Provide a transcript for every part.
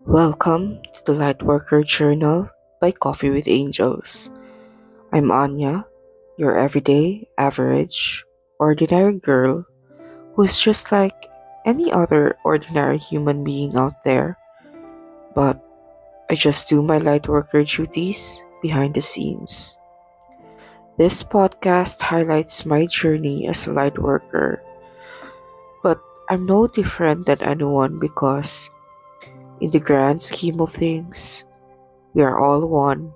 Welcome to the Lightworker Journal by Coffee with Angels. I'm Anya, your everyday, average, ordinary girl who's just like any other ordinary human being out there, but I just do my lightworker duties behind the scenes. This podcast highlights my journey as a lightworker, but I'm no different than anyone because, in the grand scheme of things, we are all one.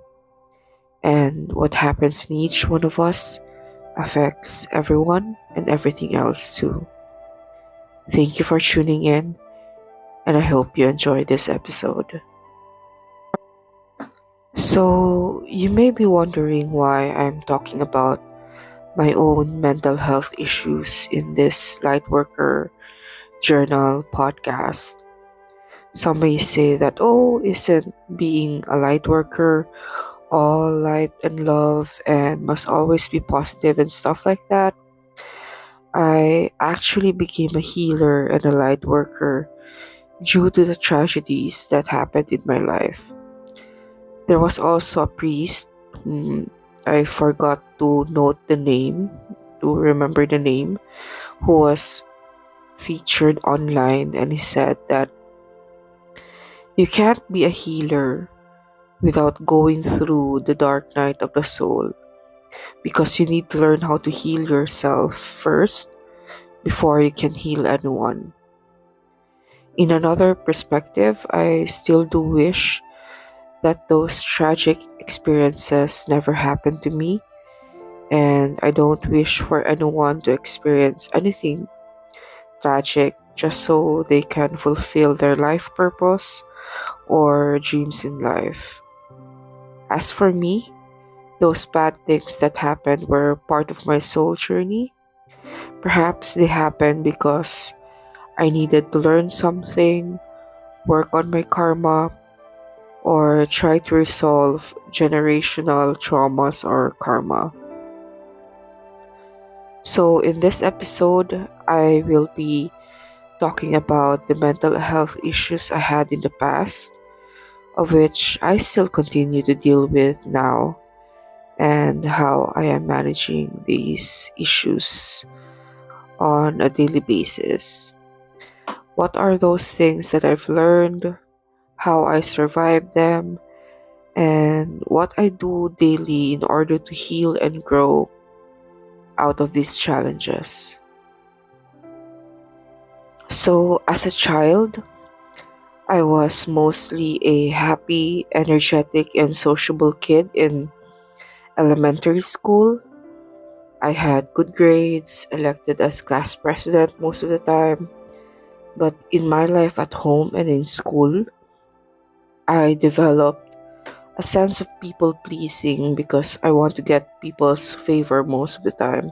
And what happens in each one of us affects everyone and everything else too. Thank you for tuning in, and I hope you enjoy this episode. So, you may be wondering why I'm talking about my own mental health issues in this Lightworker Journal podcast. Some may say that, oh, isn't being a lightworker all light and love and must always be positive and stuff like that? I actually became a healer and a light worker due to the tragedies that happened in my life. There was also a priest, I forgot to note the name, to remember the name, who was featured online, and he said that you can't be a healer without going through the dark night of the soul because you need to learn how to heal yourself first before you can heal anyone. In another perspective, I still do wish that those tragic experiences never happened to me, and I don't wish for anyone to experience anything tragic just so they can fulfill their life purpose or dreams in life. As for me, those bad things that happened were part of my soul journey. Perhaps they happened because I needed to learn something, work on my karma, or try to resolve generational traumas or karma. So, in this episode, I will be talking about the mental health issues I had in the past, of which I still continue to deal with now, and how I am managing these issues on a daily basis. What are those things that I've learned, how I survive them, and what I do daily in order to heal and grow out of these challenges. So, as a child, I was mostly a happy, energetic, and sociable kid in elementary school. I had good grades, elected as class president most of the time, but in my life at home and in school, I developed a sense of people pleasing because I want to get people's favor most of the time.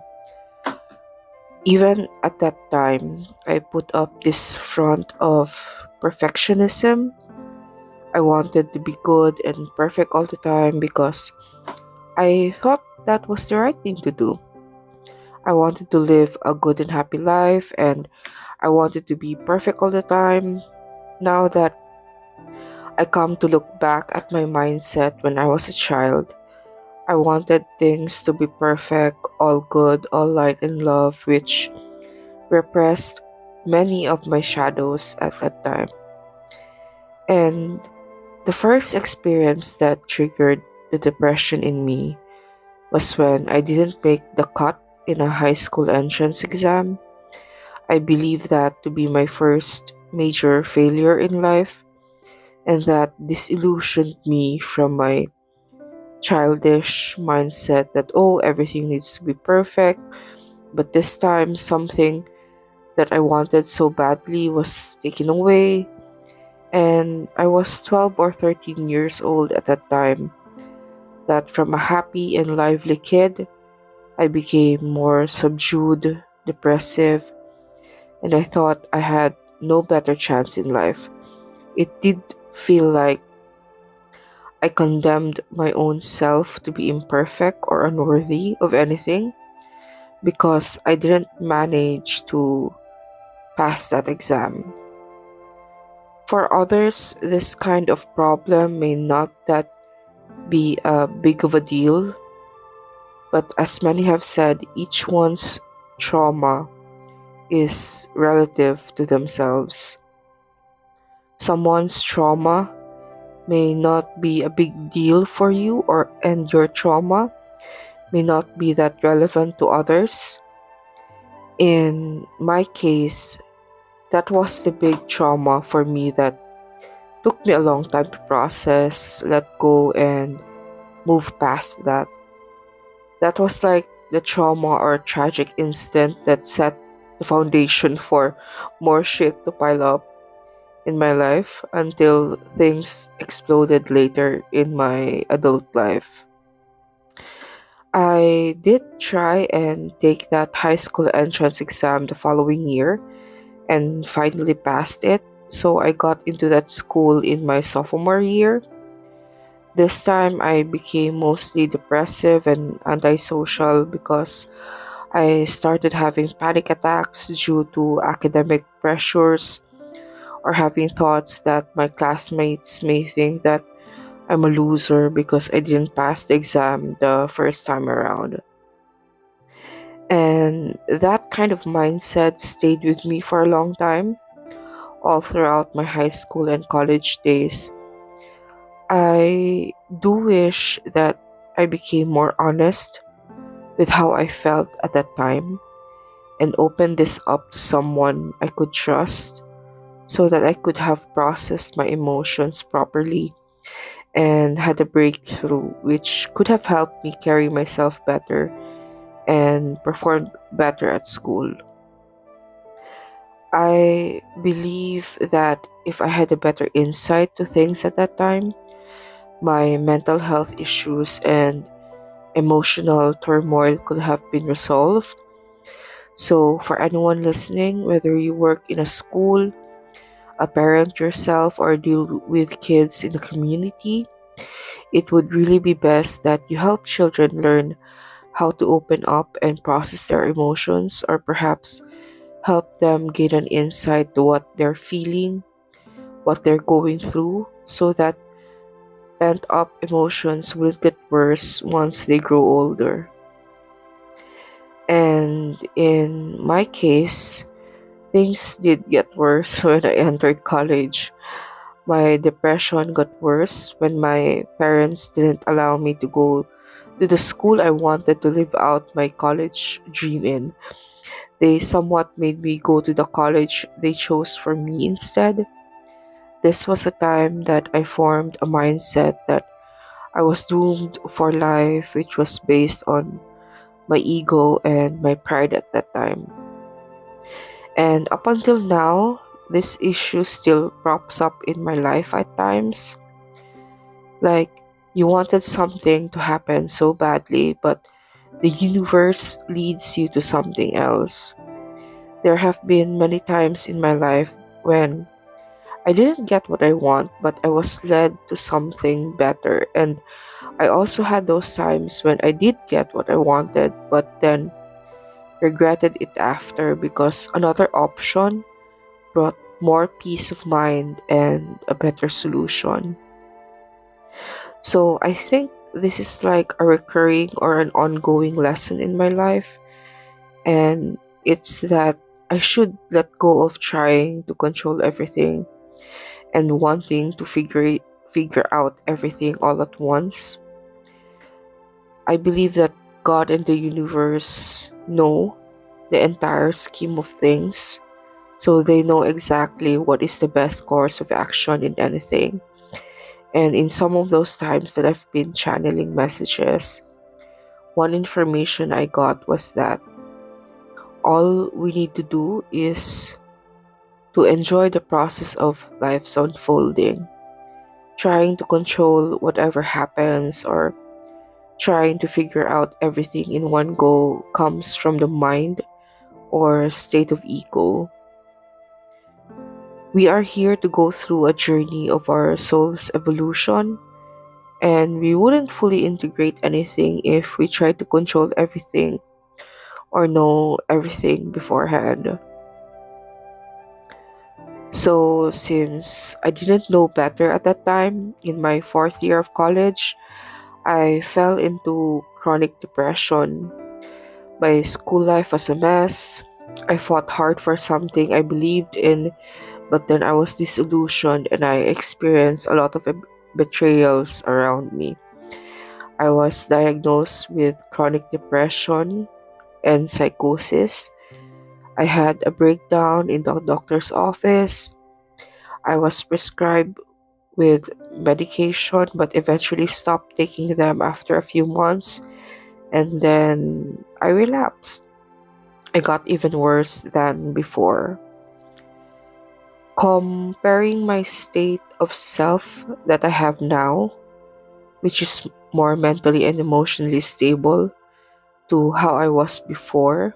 Even at that time, I put up this front of perfectionism. I wanted to be good and perfect all the time because I thought that was the right thing to do. I wanted to live a good and happy life, and I wanted to be perfect all the time. Now that I come to look back at my mindset when I was a child, I wanted things to be perfect, all good, all light and love, which repressed many of my shadows at that time. And the first experience that triggered the depression in me was when I didn't make the cut in a high school entrance exam. I believe that to be my first major failure in life, and that disillusioned me from my childish mindset that, oh, everything needs to be perfect. But this time, something that I wanted so badly was taken away, and I was 12 or 13 years old at that time. That from a happy and lively kid, I became more subdued, depressive, and I thought I had no better chance in life. It did feel like I condemned my own self to be imperfect or unworthy of anything because I didn't manage to pass that exam. For others, this kind of problem may not that be a big of a deal, but as many have said, each one's trauma is relative to themselves. Someone's trauma may not be a big deal for you or and your trauma may not be that relevant to others. In my case, that was the big trauma for me that took me a long time to process, let go, and move past that. That was like the trauma or tragic incident that set the foundation for more shit to pile up in my life until things exploded later in my adult life. I did try and take that high school entrance exam the following year and finally passed it. So I got into that school in my sophomore year. This time I became mostly depressive and antisocial because I started having panic attacks due to academic pressures or having thoughts that my classmates may think that I'm a loser because I didn't pass the exam the first time around. And that kind of mindset stayed with me for a long time, all throughout my high school and college days. I do wish that I became more honest with how I felt at that time and opened this up to someone I could trust so that I could have processed my emotions properly and had a breakthrough which could have helped me carry myself better and perform better at school. I believe that if I had a better insight to things at that time, my mental health issues and emotional turmoil could have been resolved. So, for anyone listening, whether you work in a school, a parent yourself, or deal with kids in the community, it would really be best that you help children learn how to open up and process their emotions, or perhaps help them get an insight to what they're feeling, what they're going through, so that pent up emotions will get worse once they grow older. And in my case, things did get worse when I entered college. My depression got worse when my parents didn't allow me to go to the school I wanted to live out my college dream in. They somewhat made me go to the college they chose for me instead. This was a time that I formed a mindset that I was doomed for life, which was based on my ego and my pride at that time. And up until now, this issue still props up in my life at times. Like, you wanted something to happen so badly, but the universe leads you to something else. There have been many times in my life when I didn't get what I want, but I was led to something better. And I also had those times when I did get what I wanted, but then regretted it after because another option brought more peace of mind and a better solution. So I think this is like a recurring or an ongoing lesson in my life, and it's that I should let go of trying to control everything and wanting to figure out everything all at once. I believe that God and the universe know the entire scheme of things, so they know exactly what is the best course of action in anything. And in some of those times that I've been channeling messages, one information I got was that all we need to do is to enjoy the process of life's unfolding. Trying to control whatever happens or trying to figure out everything in one go comes from the mind or state of ego. We are here to go through a journey of our soul's evolution, and we wouldn't fully integrate anything if we try to control everything or know everything beforehand. So, since I didn't know better at that time, in my fourth year of college, I fell into chronic depression. My school life was a mess. I fought hard for something I believed in, but then I was disillusioned and I experienced a lot of betrayals around me. I was diagnosed with chronic depression and psychosis. I had a breakdown in the doctor's office. I was prescribed with medication but eventually stopped taking them after a few months, and then I relapsed. I got even worse than before. Comparing my state of self that I have now, which is more mentally and emotionally stable, to how I was before,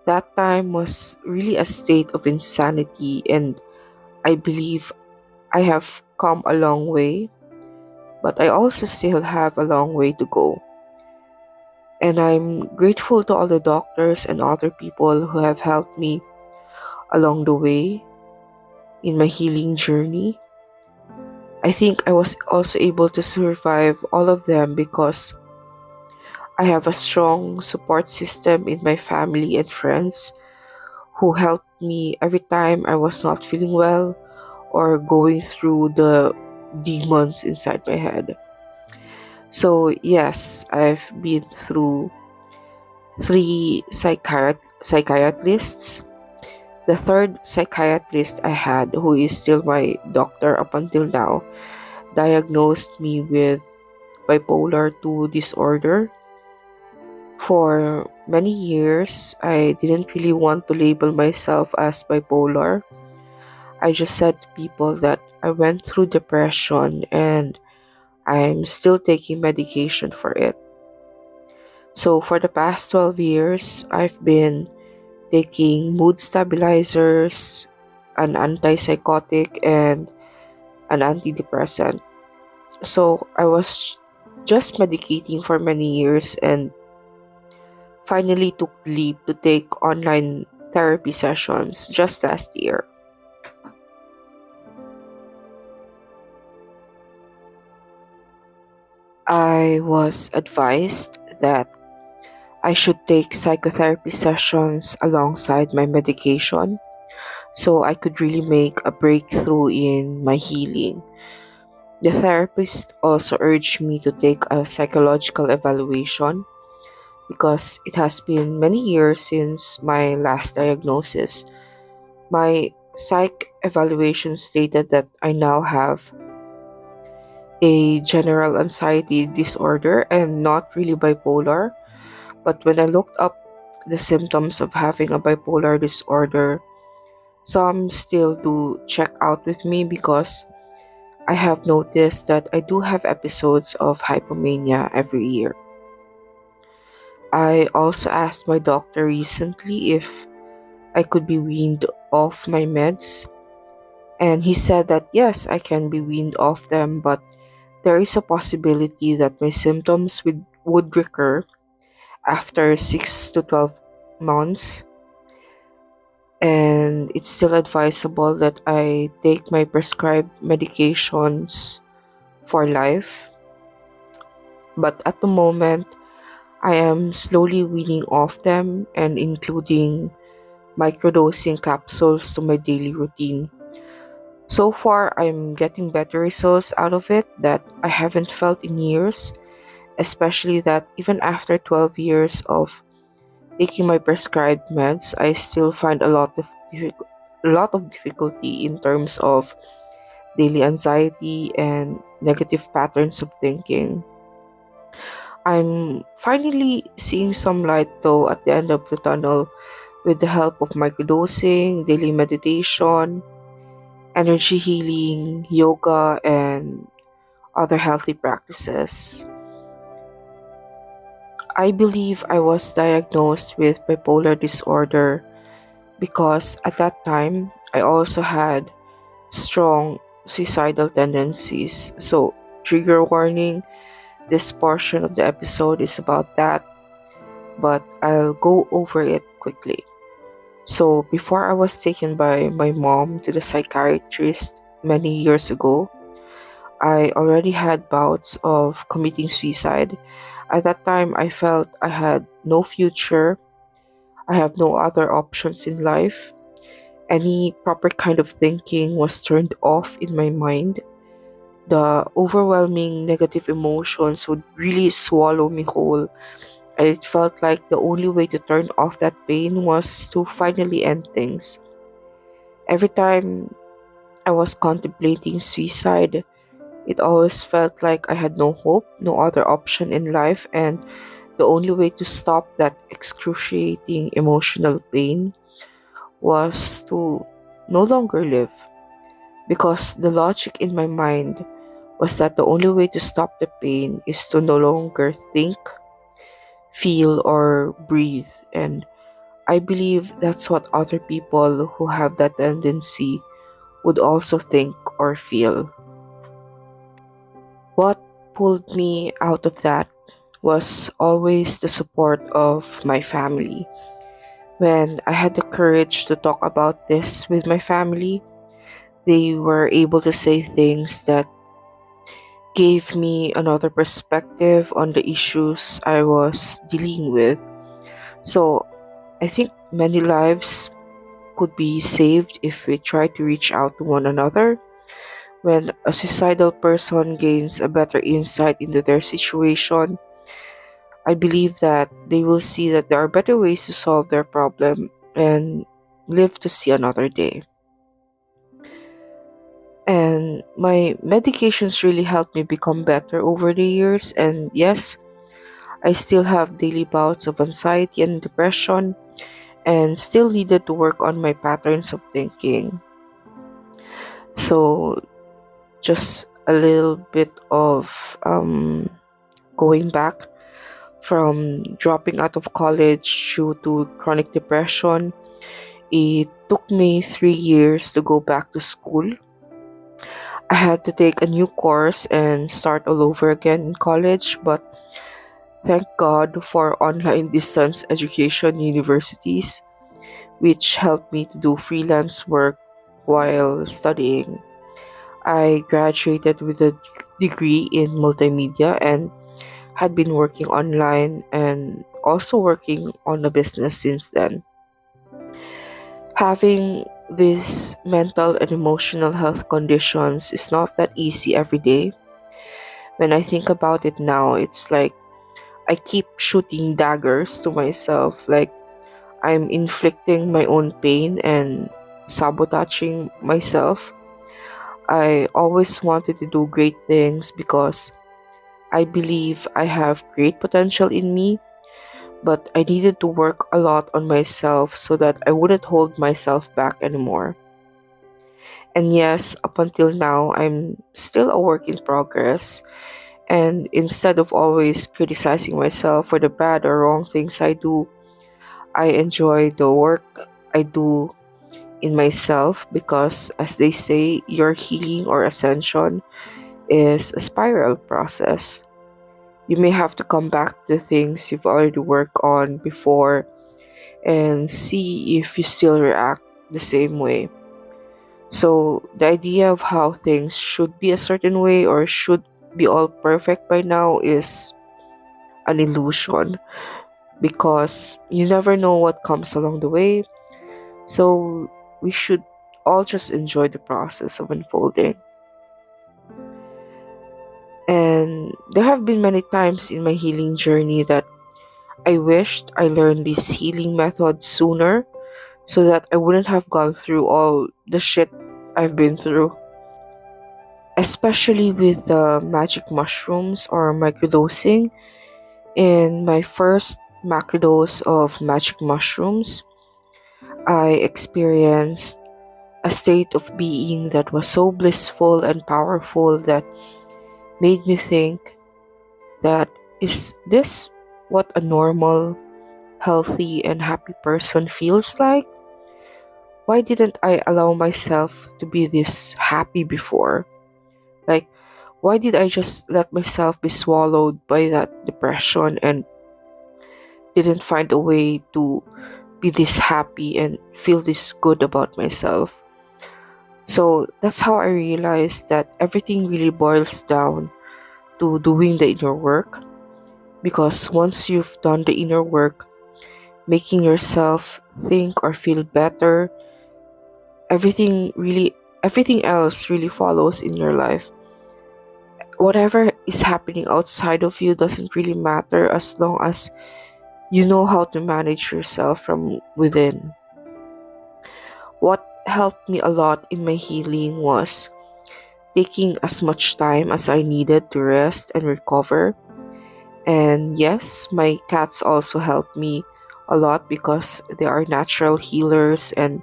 that time was really a state of insanity, and I believe I have come a long way, but I also still have a long way to go. And I'm grateful to all the doctors and other people who have helped me along the way in my healing journey. I think I was also able to survive all of them because I have a strong support system in my family and friends who helped me every time I was not feeling well or going through the demons inside my head. So, yes, I've been through three psychiatrists. The third psychiatrist I had, who is still my doctor up until now, diagnosed me with bipolar 2 disorder. For many years, I didn't really want to label myself as bipolar. I just said to people that I went through depression and I'm still taking medication for it. So, for the past 12 years, I've been taking mood stabilizers, an antipsychotic, and an antidepressant. So I was just medicating for many years and finally took the leap to take online therapy sessions just last year. I was advised that I should take psychotherapy sessions alongside my medication so I could really make a breakthrough in my healing. The therapist also urged me to take a psychological evaluation because it has been many years since my last diagnosis. My psych evaluation stated that I now have a general anxiety disorder and not really bipolar. But when I looked up the symptoms of having a bipolar disorder, some still do check out with me because I have noticed that I do have episodes of hypomania every year. I also asked my doctor recently if I could be weaned off my meds, and he said that yes, I can be weaned off them, but there is a possibility that my symptoms would recur after 6 to 12 months, and it's still advisable that I take my prescribed medications for life. But at the moment, I am slowly weaning off them and including microdosing capsules to my daily routine. So far, I'm getting better results out of it that I haven't felt in years, especially that even after 12 years of taking my prescribed meds, I still find a lot of difficulty in terms of daily anxiety and negative patterns of thinking. I'm finally seeing some light though at the end of the tunnel with the help of microdosing, daily meditation, energy healing, yoga, and other healthy practices. I believe I was diagnosed with bipolar disorder because at that time I also had strong suicidal tendencies. So, trigger warning, this portion of the episode is about that, but I'll go over it quickly. So before I was taken by my mom to the psychiatrist many years ago, I already had bouts of committing suicide. At that time, I felt I had no future. I have no other options in life. Any proper kind of thinking was turned off in my mind. The overwhelming negative emotions would really swallow me whole, and it felt like the only way to turn off that pain was to finally end things. Every time I was contemplating suicide, it always felt like I had no hope, no other option in life, and the only way to stop that excruciating emotional pain was to no longer live. Because the logic in my mind was that the only way to stop the pain is to no longer think, feel, or breathe. And I believe that's what other people who have that tendency would also think or feel. What pulled me out of that was always the support of my family. When I had the courage to talk about this with my family, they were able to say things that gave me another perspective on the issues I was dealing with. So I think many lives could be saved if we try to reach out to one another. When a suicidal person gains a better insight into their situation, I believe that they will see that there are better ways to solve their problem and live to see another day. And my medications really helped me become better over the years. And yes, I still have daily bouts of anxiety and depression and still needed to work on my patterns of thinking. So, just a little bit of going back from dropping out of college due to chronic depression. It took me 3 years to go back to school. I had to take a new course and start all over again in college, but thank God for online distance education universities, which helped me to do freelance work while studying. I graduated with a degree in multimedia and had been working online and also working on a business since then. Having these mental and emotional health conditions is not that easy every day. When I think about it now, it's like I keep shooting daggers to myself, like I'm inflicting my own pain and sabotaging myself. I always wanted to do great things because I believe I have great potential in me, but I needed to work a lot on myself so that I wouldn't hold myself back anymore. And yes, up until now, I'm still a work in progress. And instead of always criticizing myself for the bad or wrong things I do, I enjoy the work I do in myself because, as they say, your healing or ascension is a spiral process. You may have to come back to things you've already worked on before and see if you still react the same way. So, the idea of how things should be a certain way or should be all perfect by now is an illusion because you never know what comes along the way. So, we should all just enjoy the process of unfolding. And there have been many times in my healing journey that I wished I learned this healing method sooner so that I wouldn't have gone through all the shit I've been through. Especially with the magic mushrooms or microdosing. In my first macrodose of magic mushrooms, I experienced a state of being that was so blissful and powerful that made me think that is this what a normal, healthy, and happy person feels like? Why didn't I allow myself to be this happy before? Like, why did I just let myself be swallowed by that depression and didn't find a way to be this happy and feel this good about myself. So that's how I realized that everything really boils down to doing the inner work, because once you've done the inner work, making yourself think or feel better, everything else really follows in your life. Whatever is happening outside of you doesn't really matter as long as you know how to manage yourself from within. What helped me a lot in my healing was taking as much time as I needed to rest and recover. And yes, my cats also help me a lot because they are natural healers, and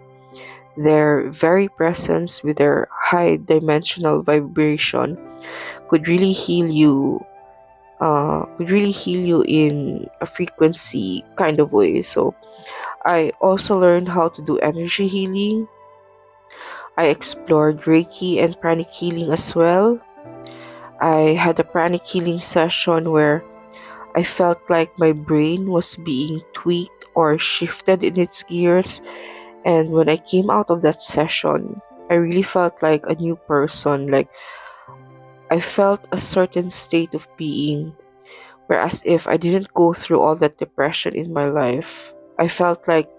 their very presence with their high dimensional vibration could really heal you. Could really heal you in a frequency kind of way. So I also learned how to do energy healing. I explored Reiki and pranic healing as well. I had a pranic healing session where I felt like my brain was being tweaked or shifted in its gears. And when I came out of that session, I really felt like a new person. Like I felt a certain state of being, whereas if I didn't go through all that depression in my life, I felt like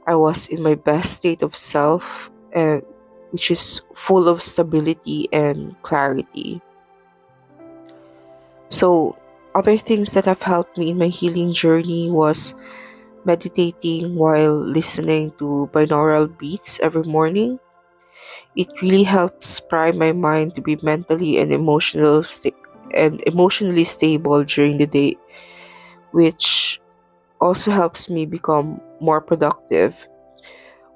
I was in my best state of self, and which is full of stability and clarity. So, other things that have helped me in my healing journey was meditating while listening to binaural beats every morning. It really helps prime my mind to be mentally and emotionally stable during the day, which also helps me become more productive.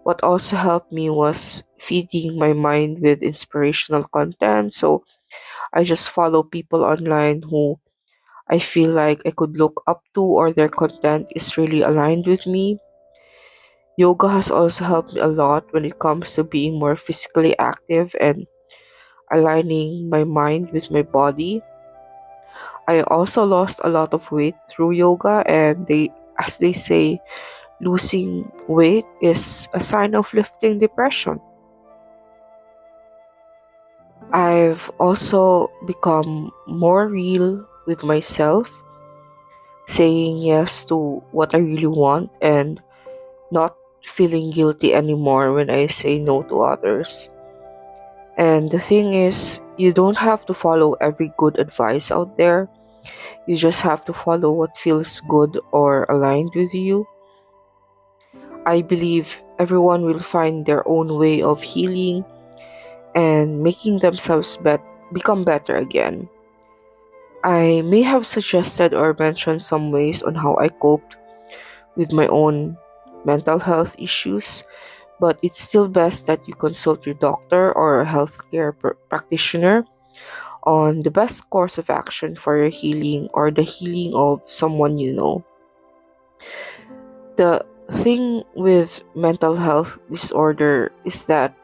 What also helped me was feeding my mind with inspirational content. So I just follow people online who I feel like I could look up to, or their content is really aligned with me. Yoga has also helped me a lot when it comes to being more physically active and aligning my mind with my body. I also lost a lot of weight through yoga, and as they say, losing weight is a sign of lifting depression. I've also become more real with myself, saying yes to what I really want and not feeling guilty anymore when I say no to others. And the thing is, you don't have to follow every good advice out there. You just have to follow what feels good or aligned with you. I believe everyone will find their own way of healing and making themselves become better again. I may have suggested or mentioned some ways on how I coped with my own mental health issues, but it's still best that you consult your doctor or a healthcare practitioner on the best course of action for your healing or the healing of someone you know. The thing with mental health disorder is that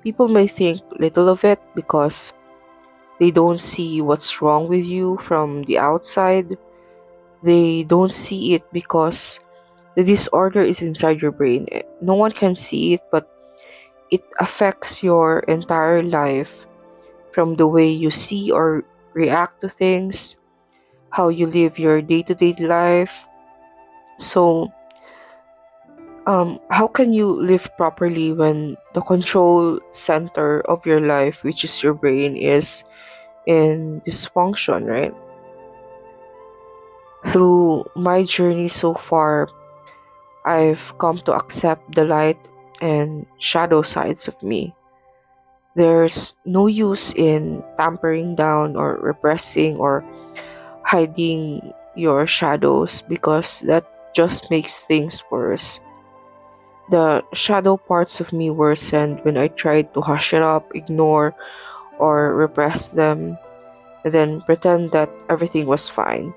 people may think little of it because they don't see what's wrong with you from the outside. They don't see it because the disorder is inside your brain. No one can see it, but it affects your entire life, from the way you see or react to things, how you live your day to day life. So, how can you live properly when the control center of your life, which is your brain, is in dysfunction, right? Through my journey so far, I've come to accept the light and shadow sides of me. There's no use in tampering down or repressing or hiding your shadows, because that just makes things worse. The shadow parts of me worsened when I tried to hush it up, ignore, or repress them, and then pretend that everything was fine.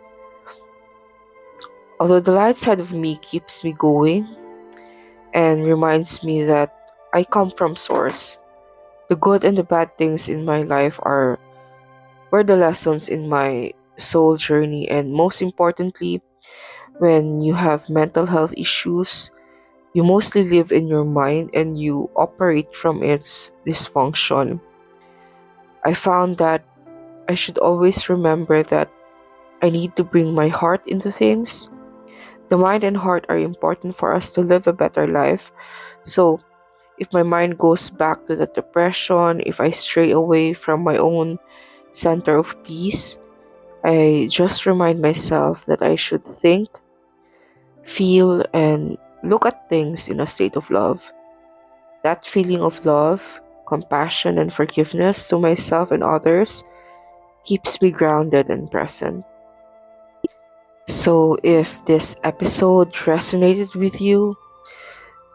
Although the light side of me keeps me going and reminds me that I come from source. The good and the bad things in my life are were the lessons in my soul journey, and most importantly, when you have mental health issues, You mostly live in your mind and you operate from its dysfunction. I found that I should always remember that I need to bring my heart into things. The mind and heart are important for us to live a better life. So, if my mind goes back to the depression, if I stray away from my own center of peace, I just remind myself that I should think, feel, and look at things in a state of love. That feeling of love, compassion, and forgiveness to myself and others keeps me grounded and present. So, if this episode resonated with you,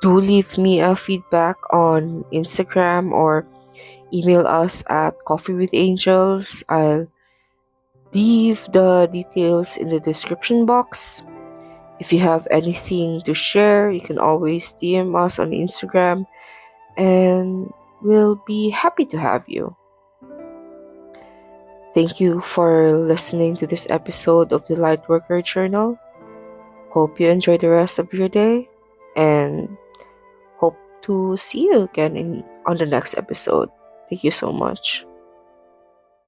do leave me a feedback on Instagram or email us at Coffee with Angels. I'll leave the details in the description box. If you have anything to share, you can always DM us on Instagram and we'll be happy to have you. Thank you for listening to this episode of the Lightworker Journal. Hope you enjoy the rest of your day and hope to see you again on the next episode. Thank you so much.